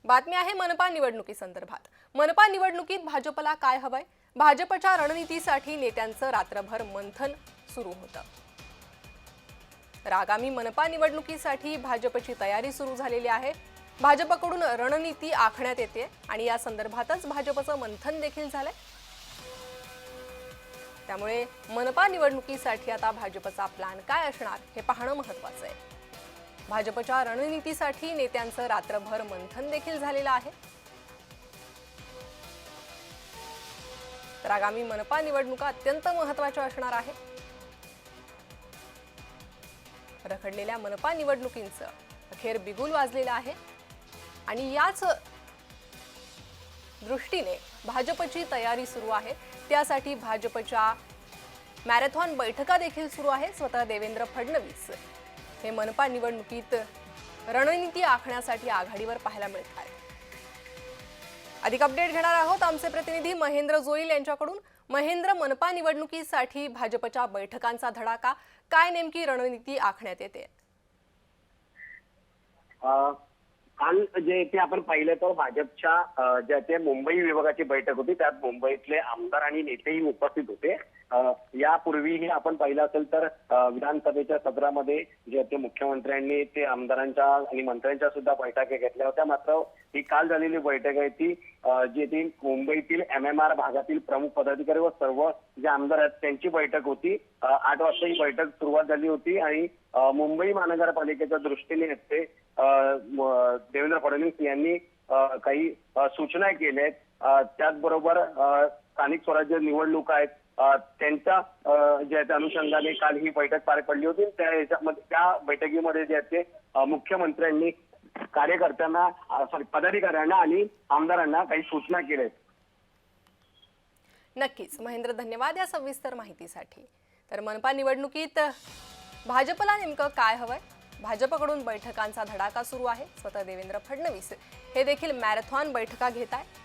बातमी आहे मनपा निवडणुकीसंदर्भात। मनपा निवडणुकीत भाजपला काय हवंय? भाजपच्या रणनीतीसाठी नेत्यांचं रात्रभर मंथन सुरू होतं। आगामी मनपा निवडणुकीसाठी भाजपची तयारी सुरू झालेली आहे। भाजपकडून रणनीती आखण्यात येते आणि या संदर्भातच भाजपचं मंथन देखील झालंय। त्यामुळे मनपा निवडणुकीसाठी आता भाजपचा प्लॅन काय असणार हे पाहणं महत्त्वाचं आहे। भाजपच्या रणनीतीसाठी नेत्यांचं रात्रभर मंथन देखील झालेलं आहे। तर आगामी मनपा निवडणुका अत्यंत महत्त्वाच्या असणार आहे। रखडलेल्या मनपा निवडणुकींचं अखेर बिगुल वाजलेलं आहे आणि याच दृष्टीने भाजपची तयारी सुरू आहे। त्यासाठी भाजपच्या मॅरेथॉन बैठका देखील सुरू आहे। स्वतः देवेंद्र फडणवीस हे मनपा निवडणुकीत रणनीती आखण्यासाठी आघाडीवर पाहायला मिळत आहे। अधिक अपडेट घेणार आहोत आमचे प्रतिनिधी महेंद्र जोईल यांच्याकडून। महेंद्र, मनपा निवडणुकीसाठी भाजपच्या बैठकांचा धडाका, काय नेमकी रणनीती आखण्यात येते? काल जे ते आपण पाहिलं तर भाजपच्या ज्या ते मुंबई विभागाची बैठक होती, त्यात मुंबईतले आमदार आणि नेतेही उपस्थित होते। यापूर्वीही आपण पाहिलं असेल तर विधानसभेच्या सत्रामध्ये जे ते मुख्यमंत्र्यांनी ते आमदारांच्या आणि मंत्र्यांच्या सुद्धा बैठका घेतल्या होत्या। मात्र ही काल झालेली बैठक आहे ती जे ती मुंबईतील MMR भागातील प्रमुख पदाधिकारी व सर्व जे आमदार आहेत त्यांची बैठक होती। 8 वाजता ही बैठक सुरुवात झाली होती आणि मुंबई महानगरपालिकेच्या दृष्टीने ते देवेंद्र फडणवीस यांनी काही सूचना केल्या आहेत। त्याचबरोबर स्थानिक स्वराज्य निवडणुका आहेत त्यांच्या ज्या अनुषंगाने काल ही बैठक पार पडली होती। त्या बैठकीमध्ये जे ते मुख्यमंत्र्यांनी कार्यकर्त्यांना पदाधिकाऱ्यांना आणि आमदारांना काही सूचना केल्या आहेत। नक्कीच महेंद्र, धन्यवाद या सविस्तर माहितीसाठी। तर मनपा निवडणुकीत भाजपला नेमकं काय हवंय? भाजपकडून बैठकांचा धडाका सुरू आहे। स्वतः देवेंद्र फडणवीस हे देखील मॅरेथॉन बैठका घेत आहेत।